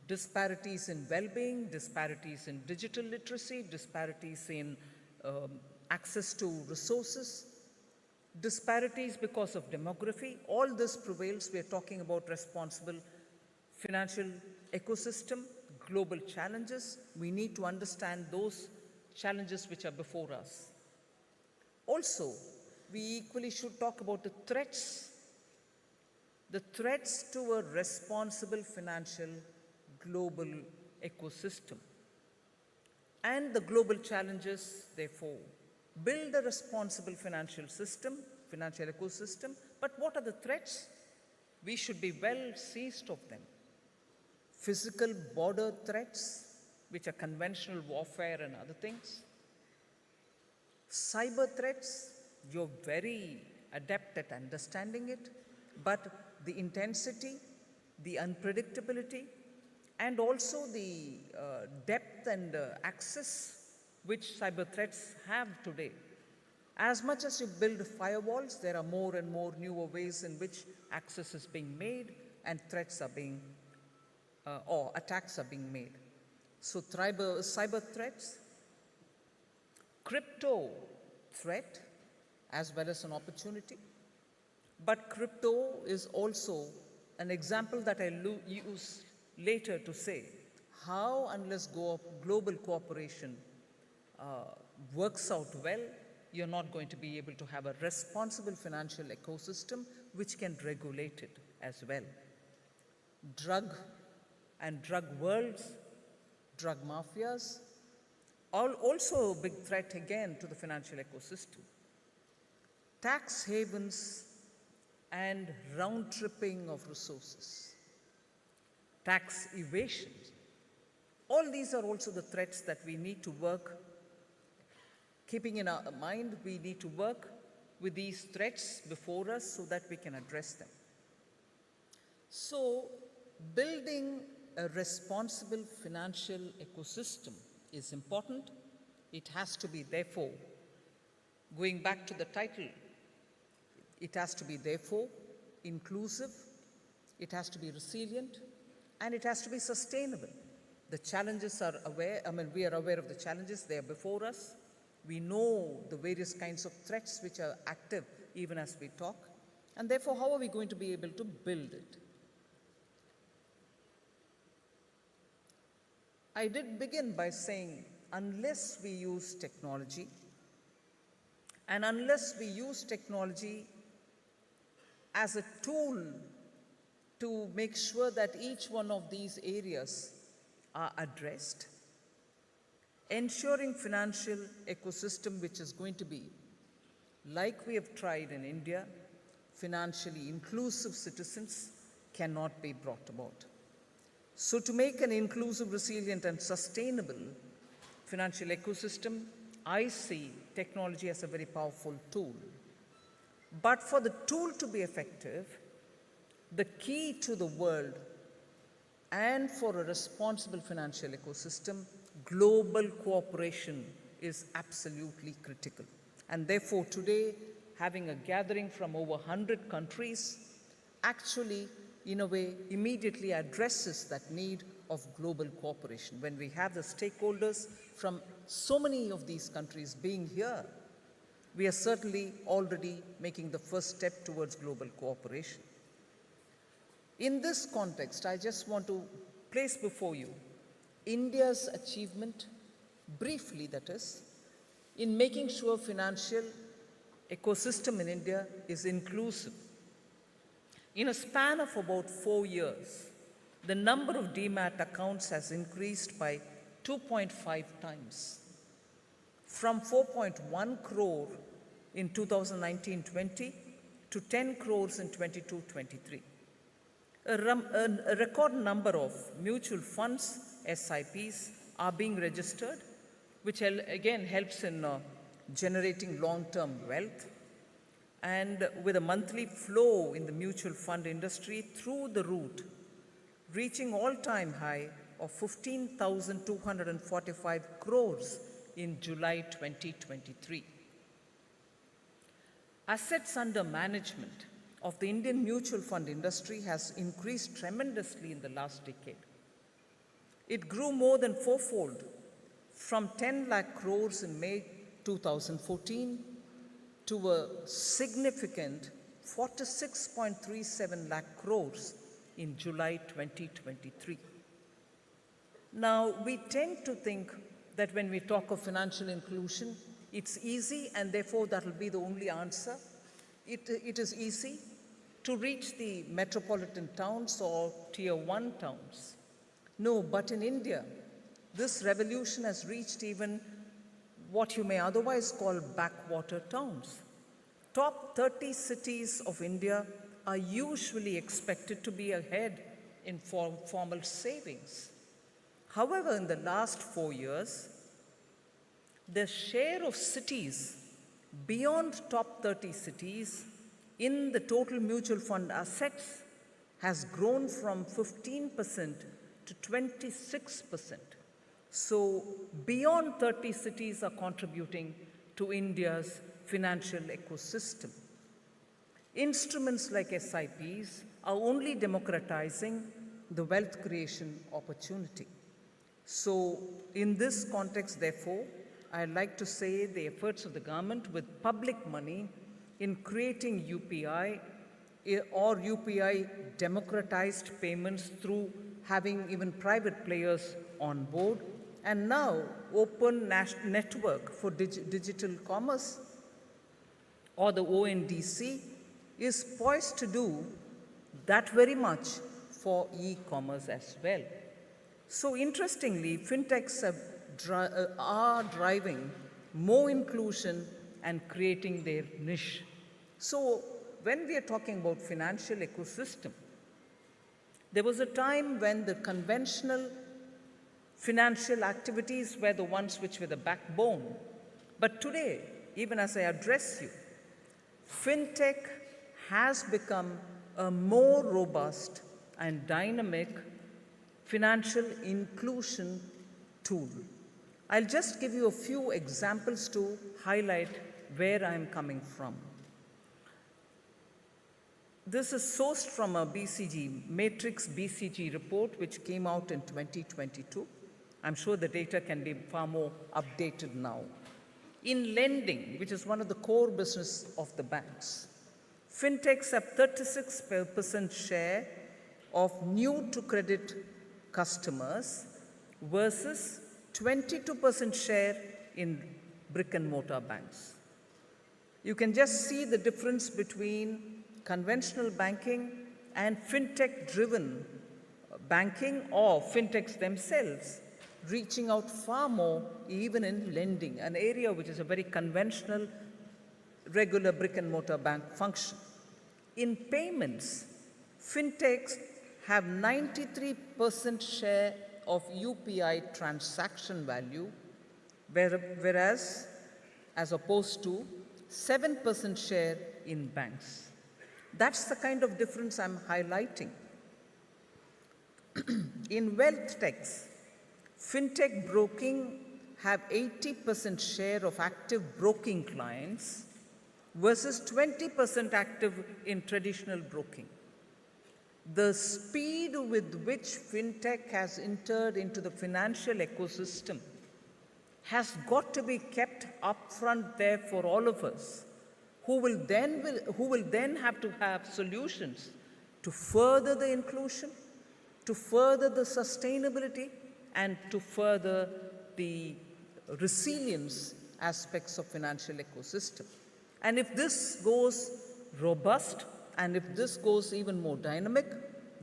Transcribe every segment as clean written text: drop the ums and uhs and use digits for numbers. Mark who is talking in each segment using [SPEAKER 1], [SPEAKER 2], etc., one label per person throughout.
[SPEAKER 1] disparities in well-being, disparities in digital literacy, disparities in access to resources, disparities because of demography. All this prevails. We are talking about responsible financial ecosystem, global challenges. We need to understand those challenges which are before us. Also, we equally should talk about the threats to a responsible financial global ecosystem. And the global challenges, therefore, build a responsible financial system, financial ecosystem. But what are the threats? We should be well seized of them. Physical border threats, which are conventional warfare and other things. Cyber threats, you're very adept at understanding it, but the intensity, the unpredictability, and also the depth and access which cyber threats have today. As much as you build firewalls, there are more and more newer ways in which access is being made and threats are being, or attacks are being made. So cyber threats, crypto threat, as well as an opportunity. But crypto is also an example that I use later to say how, unless global cooperation works out well, you're not going to be able to have a responsible financial ecosystem which can regulate it as well. Drug and drug worlds, drug mafias, also a big threat again to the financial ecosystem. Tax havens and round-tripping of resources. Tax evasion. All these are also the threats that we need to work. Keeping in our mind, we need to work with these threats before us so that we can address them. So, building a responsible financial ecosystem is important. It has to be, therefore, going back to the title, it has to be, therefore, inclusive, it has to be resilient, and it has to be sustainable. The challenges are we are aware of the challenges, they are before us. We know the various kinds of threats which are active even as we talk, and therefore, how are we going to be able to build it? I did begin by saying, unless we use technology, and unless we use technology as a tool to make sure that each one of these areas are addressed, ensuring financial ecosystem which is going to be, like we have tried in India, financially inclusive citizens cannot be brought about. So to make an inclusive, resilient and sustainable financial ecosystem, I see technology as a very powerful tool. But for the tool to be effective, the key to the world and for a responsible financial ecosystem, global cooperation is absolutely critical. And therefore today, having a gathering from over 100 countries actually, in a way, immediately addresses that need of global cooperation. When we have the stakeholders from so many of these countries being here, we are certainly already making the first step towards global cooperation. In this context, I just want to place before you India's achievement, briefly that is, in making sure financial ecosystem in India is inclusive. In a span of about 4 years, the number of demat accounts has increased by 2.5 times, from 4.1 crore in 2019-20 to 10 crores in 22-23. A record number of mutual funds, SIPs, are being registered, which again helps in generating long-term wealth. And with a monthly flow in the mutual fund industry through the route, reaching all-time high of 15,245 crores in July 2023. Assets under management of the Indian mutual fund industry has increased tremendously in the last decade. It grew more than fourfold from 10 lakh crores in May 2014 to a significant 46.37 lakh crores in July 2023. Now, we tend to think that when we talk of financial inclusion, it's easy and therefore that will be the only answer. It is easy to reach the metropolitan towns or tier 1 towns. No, but in India, this revolution has reached even what you may otherwise call backwater towns. Top 30 cities of India are usually expected to be ahead in formal savings. However, in the last 4 years, the share of cities beyond top 30 cities in the total mutual fund assets has grown from 15% to 26%. So beyond 30 cities are contributing to India's financial ecosystem. Instruments like SIPs are only democratizing the wealth creation opportunity. So in this context, therefore, I'd like to say the efforts of the government with public money in creating UPI or UPI democratized payments through having even private players on board, and now open network for digital commerce, or the ONDC, is poised to do that very much for e-commerce as well. So interestingly, fintechs are driving more inclusion and creating their niche. So when we are talking about financial ecosystem, there was a time when the conventional financial activities were the ones which were the backbone. But today, even as I address you, fintech has become a more robust and dynamic financial inclusion tool. I'll just give you a few examples to highlight where I'm coming from. This is sourced from a Matrix BCG report, which came out in 2022. I'm sure the data can be far more updated now. In lending, which is one of the core business of the banks, fintechs have 36% share of new to credit customers versus 22% share in brick and mortar banks. You can just see the difference between conventional banking and fintech-driven banking, or fintechs themselves reaching out far more even in lending, an area which is a very conventional, regular brick and mortar bank function. In payments, fintechs have 93% share of UPI transaction value, whereas as opposed to 7% share in banks. That's the kind of difference I'm highlighting. In wealth techs, fintech broking have 80% share of active broking clients versus 20% active in traditional broking. The speed with which fintech has entered into the financial ecosystem has got to be kept up front there for all of us, who will then have to have solutions to further the inclusion, to further the sustainability, and to further the resilience aspects of financial ecosystem. And if this goes robust, and if this goes even more dynamic,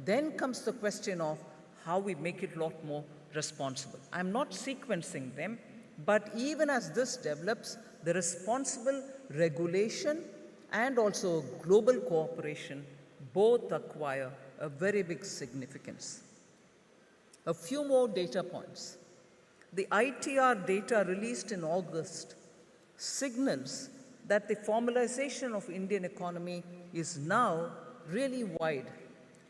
[SPEAKER 1] then comes the question of how we make it a lot more responsible. I'm not sequencing them, but even as this develops, the responsible regulation and also global cooperation both acquire a very big significance. A few more data points. The ITR data released in August signals that the formalization of Indian economy is now really wide,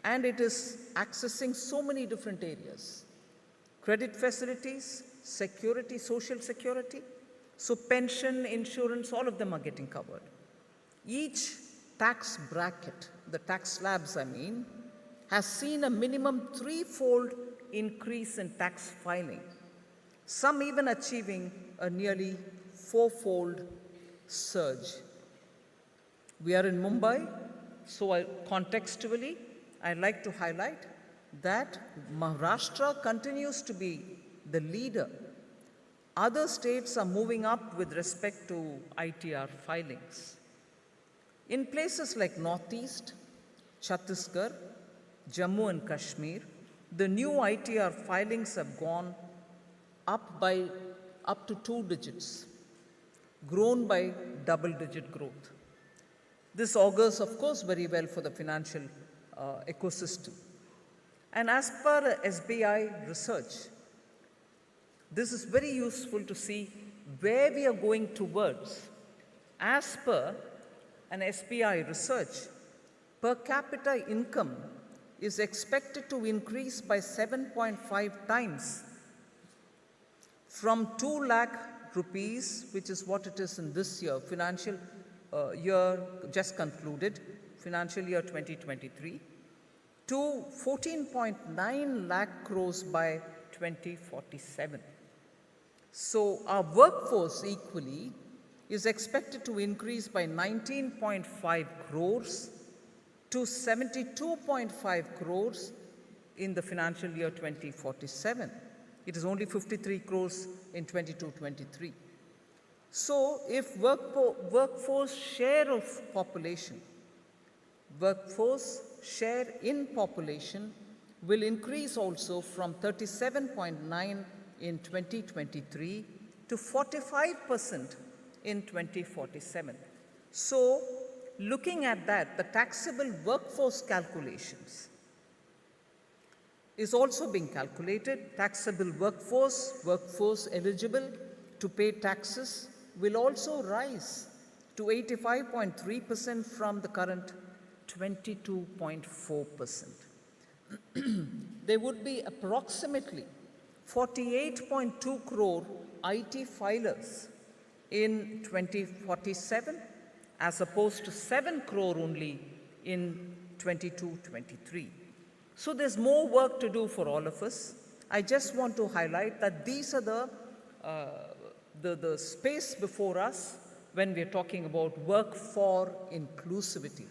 [SPEAKER 1] and it is accessing so many different areas. Credit facilities, security, social security, so pension, insurance, all of them are getting covered. Each tax bracket, the tax slabs I mean, has seen a minimum threefold increase in tax filing, some even achieving a nearly fourfold surge. We are in Mumbai, so contextually, I'd like to highlight that Maharashtra continues to be the leader. Other states are moving up with respect to ITR filings. In places like Northeast, Chhattisgarh, Jammu and Kashmir, the new ITR filings have gone up to 2 digits, grown by double-digit growth. This augurs, of course, very well for the financial ecosystem. And as per SBI research, this is very useful to see where we are going towards. As per an SBI research, per capita income is expected to increase by 7.5 times from 2 lakh rupees, which is what it is in this year, financial year just concluded, financial year 2023, to 14.9 lakh crores by 2047. So our workforce equally is expected to increase by 19.5 crores to 72.5 crores in the financial year 2047. It is only 53 crores in 22-23. So if workforce share in population will increase also from 37.9 in 2023 to 45% in 2047. So looking at that, the taxable workforce calculations is also being calculated. Taxable workforce eligible to pay taxes will also rise to 85.3% from the current 22.4%. There would be approximately 48.2 crore IT filers in 2047 as opposed to 7 crore only in 22-23. So there's more work to do for all of us. I just want to highlight that these are the space before us when we're talking about work for inclusivity.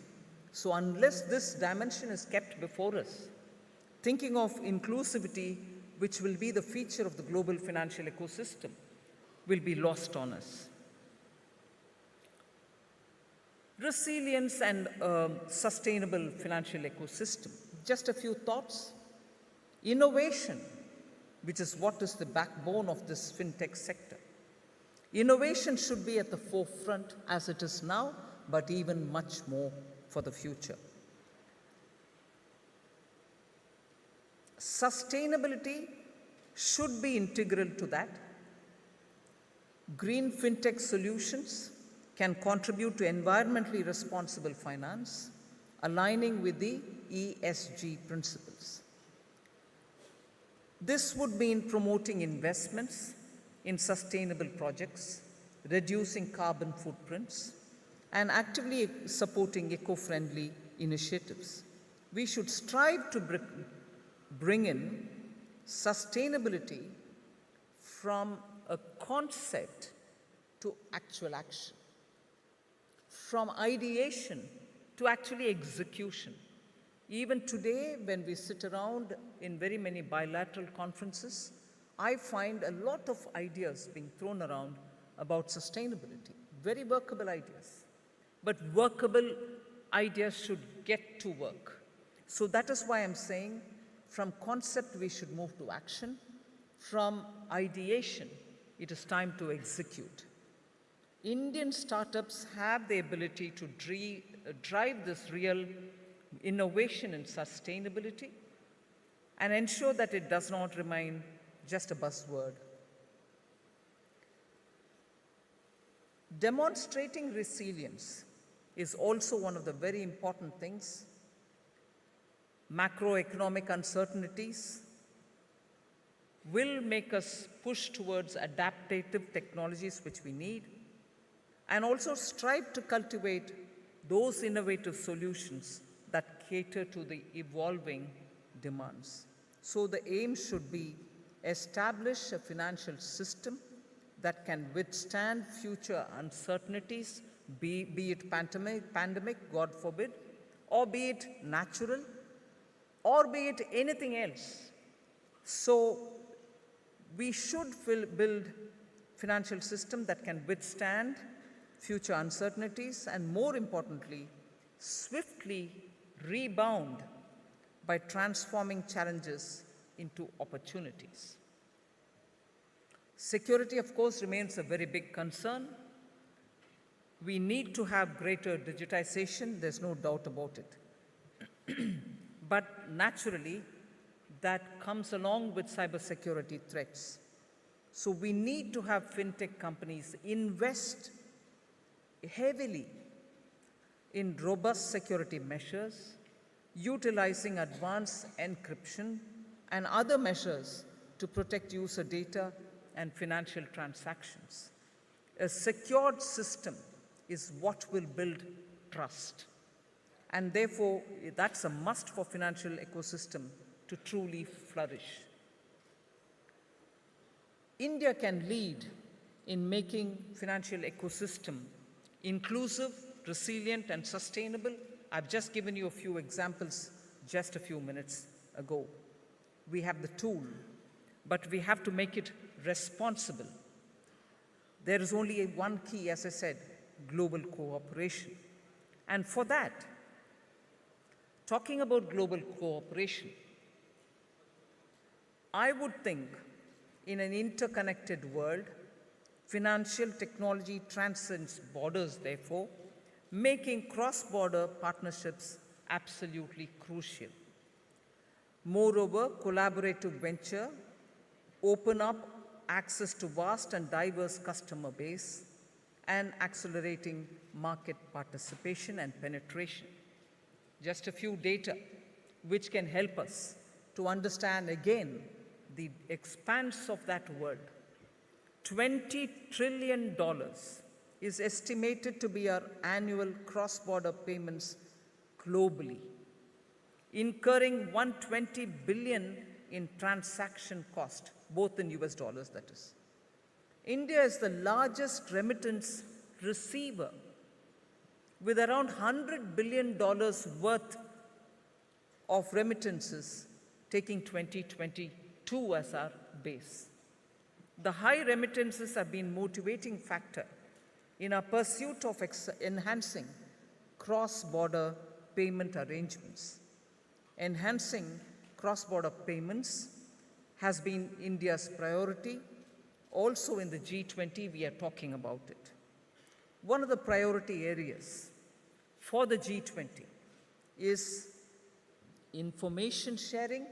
[SPEAKER 1] So unless this dimension is kept before us, thinking of inclusivity, which will be the feature of the global financial ecosystem, will be lost on us. Resilience and sustainable financial ecosystem. Just a few thoughts. Innovation, which is what is the backbone of this fintech sector. Innovation should be at the forefront as it is now, but even much more for the future. Sustainability should be integral to that. Green fintech solutions can contribute to environmentally responsible finance, aligning with the ESG principles. This would mean promoting investments in sustainable projects, reducing carbon footprints, and actively supporting eco-friendly initiatives. We should strive to bring in sustainability from a concept to actual action, from ideation to actually execution. Even today, when we sit around in very many bilateral conferences, I find a lot of ideas being thrown around about sustainability, very workable ideas. But workable ideas should get to work. So that is why I'm saying from concept we should move to action. From ideation, it is time to execute. Indian startups have the ability to drive this real innovation and sustainability and ensure that it does not remain just a buzzword. Demonstrating resilience is also one of the very important things. Macroeconomic uncertainties will make us push towards adaptive technologies which we need, and also strive to cultivate those innovative solutions that cater to the evolving demands. So the aim should be establish a financial system that can withstand future uncertainties, be it pandemic, God forbid, or be it natural, or be it anything else. So we should build financial system that can withstand future uncertainties and, more importantly, swiftly rebound by transforming challenges into opportunities. Security, of course, remains a very big concern. We need to have greater digitization, there's no doubt about it. But naturally, that comes along with cybersecurity threats. So we need to have fintech companies invest heavily in robust security measures, utilizing advanced encryption and other measures to protect user data and financial transactions. A secured system is what will build trust. And therefore, that's a must for financial ecosystem to truly flourish. India can lead in making financial ecosystem inclusive, resilient, and sustainable. I've just given you a few examples just a few minutes ago. We have the tool, but we have to make it responsible. There is only one key, as I said, global cooperation. And for that, talking about global cooperation, I would think in an interconnected world, financial technology transcends borders, therefore, making cross-border partnerships absolutely crucial. Moreover, collaborative venture open up access to vast and diverse customer base and accelerating market participation and penetration. Just a few data which can help us to understand again the expanse of that world. $20 trillion is estimated to be our annual cross-border payments globally, incurring $120 billion in transaction cost, both in US dollars, that is. India is the largest remittance receiver with around $100 billion worth of remittances, taking 2022 as our base. The high remittances have been a motivating factor in our pursuit of enhancing cross-border payment arrangements. Enhancing cross-border payments has been India's priority. Also in the G20, we are talking about it. One of the priority areas for the G20 is information sharing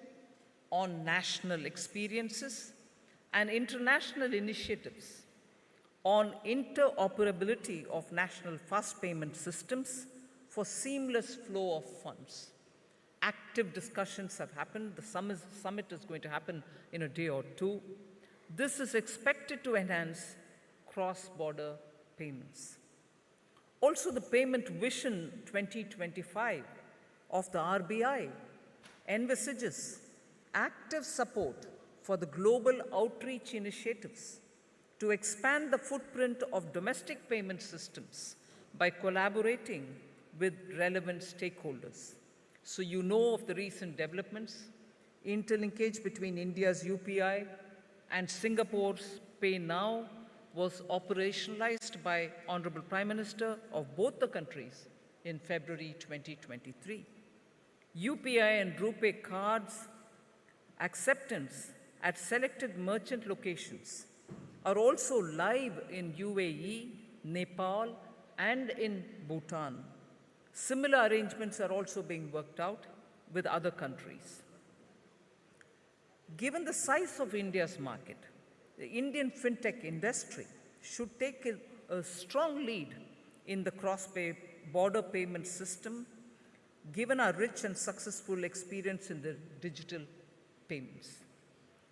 [SPEAKER 1] on national experiences and international initiatives on interoperability of national fast payment systems for seamless flow of funds. Active discussions have happened. The summit is going to happen in a day or two. This is expected to enhance cross-border payments. Also, the Payment Vision 2025 of the RBI envisages active support for the global outreach initiatives to expand the footprint of domestic payment systems by collaborating with relevant stakeholders. So you know of the recent developments, interlinkage between India's UPI and Singapore's Pay Now was operationalized by Honorable Prime Minister of both the countries in February 2023. UPI and RuPay cards acceptance at selected merchant locations are also live in UAE, Nepal, and in Bhutan. Similar arrangements are also being worked out with other countries. Given the size of India's market, the Indian fintech industry should take a strong lead in the cross-border payment system, given our rich and successful experience in the digital payments.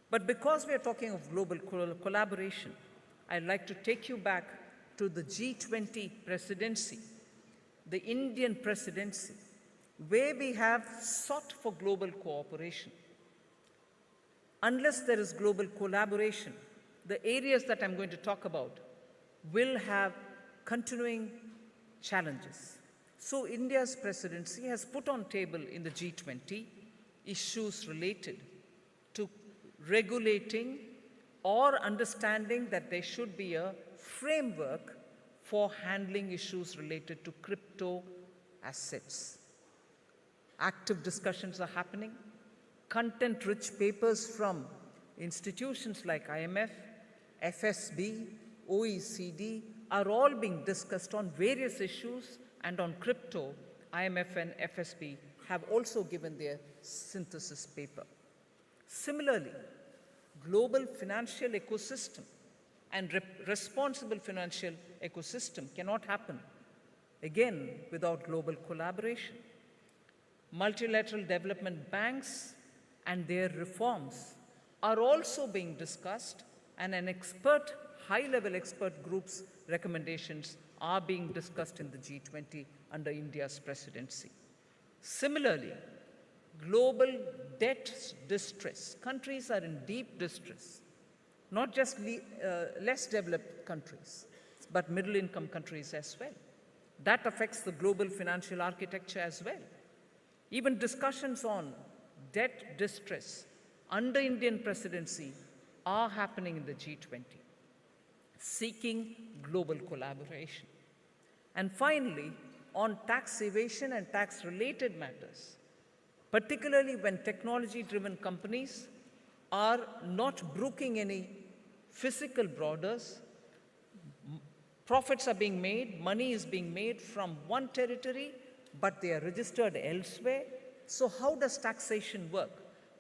[SPEAKER 1] But because we are talking of global collaboration, I'd like to take you back to the G20 presidency, the Indian presidency, where we have sought for global cooperation. unless there is global collaboration, the areas that I'm going to talk about will have continuing challenges. So India's presidency has put on table in the G20 issues related to regulating or understanding that there should be a framework for handling issues related to crypto assets. Active discussions are happening. Content-rich papers from institutions like IMF, FSB, OECD are all being discussed on various issues, and on crypto, IMF and FSB have also given their synthesis paper. Similarly, global financial ecosystem and responsible financial ecosystem cannot happen, again, without global collaboration. Multilateral development banks and their reforms are also being discussed, and high-level expert group's recommendations are being discussed in the G20 under India's presidency. Similarly, global debt distress. Countries are in deep distress, not just less developed countries, but middle-income countries as well. That affects the global financial architecture as well. Even discussions on debt distress under Indian presidency are happening in the G20, seeking global collaboration. And finally, on tax evasion and tax-related matters, particularly when technology-driven companies are not brooking any physical borders, profits are being made, money is being made from one territory, but they are registered elsewhere. So how does taxation work?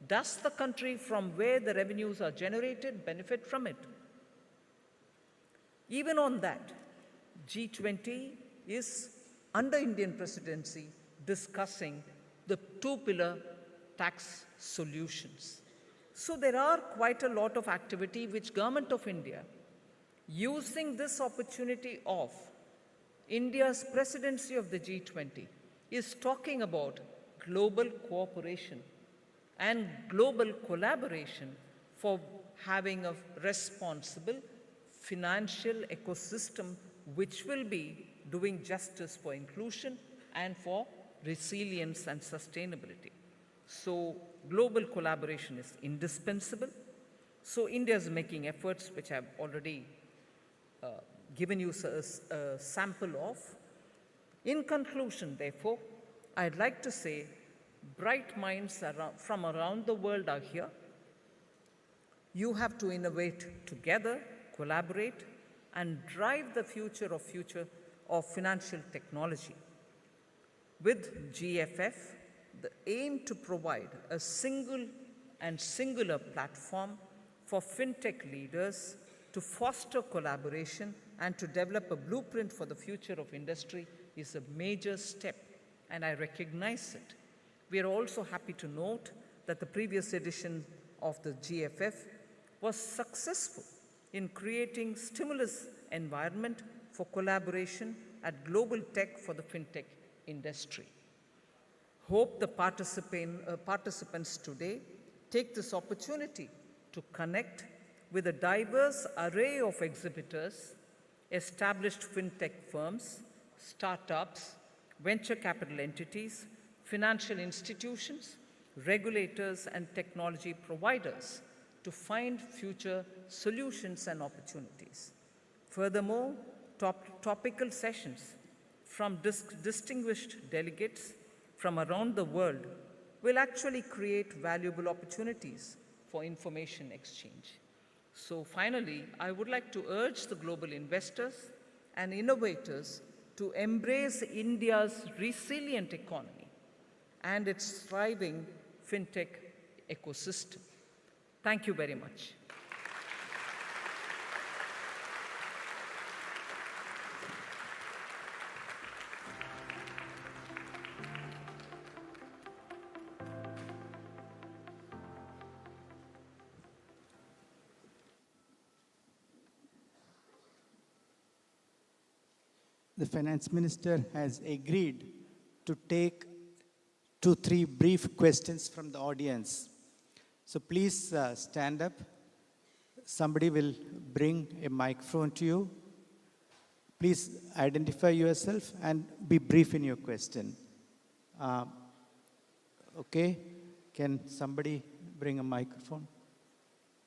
[SPEAKER 1] Does the country from where the revenues are generated benefit from it? Even on that, G20 is, under Indian presidency, discussing the two-pillar tax solutions. So there are quite a lot of activity which Government of India, using this opportunity of India's presidency of the G20, is talking about global cooperation and global collaboration for having a responsible financial ecosystem which will be doing justice for inclusion and for resilience and sustainability. So global collaboration is indispensable. So India is making efforts which I've already given you a sample of. In conclusion, therefore, I'd like to say bright minds from around the world are here. You have to innovate together, collaborate, and drive the future of financial technology. With GFF, the aim to provide a single and singular platform for fintech leaders to foster collaboration and to develop a blueprint for the future of industry is a major step, and I recognize it. We are also happy to note that the previous edition of the GFF was successful in creating stimulus environment for collaboration at global tech for the fintech industry. Hope the participants today take this opportunity to connect with a diverse array of exhibitors, established fintech firms, startups, venture capital entities, financial institutions, regulators, and technology providers to find future solutions and opportunities. Furthermore, topical sessions from distinguished delegates from around the world will actually create valuable opportunities for information exchange. So finally, I would like to urge the global investors and innovators to embrace India's resilient economy and its thriving fintech ecosystem. Thank you very much.
[SPEAKER 2] The Finance Minister has agreed to take 2-3 brief questions from the audience. So please stand up. Somebody will bring a microphone to you. Please identify yourself and be brief in your question. Okay, can somebody bring a microphone?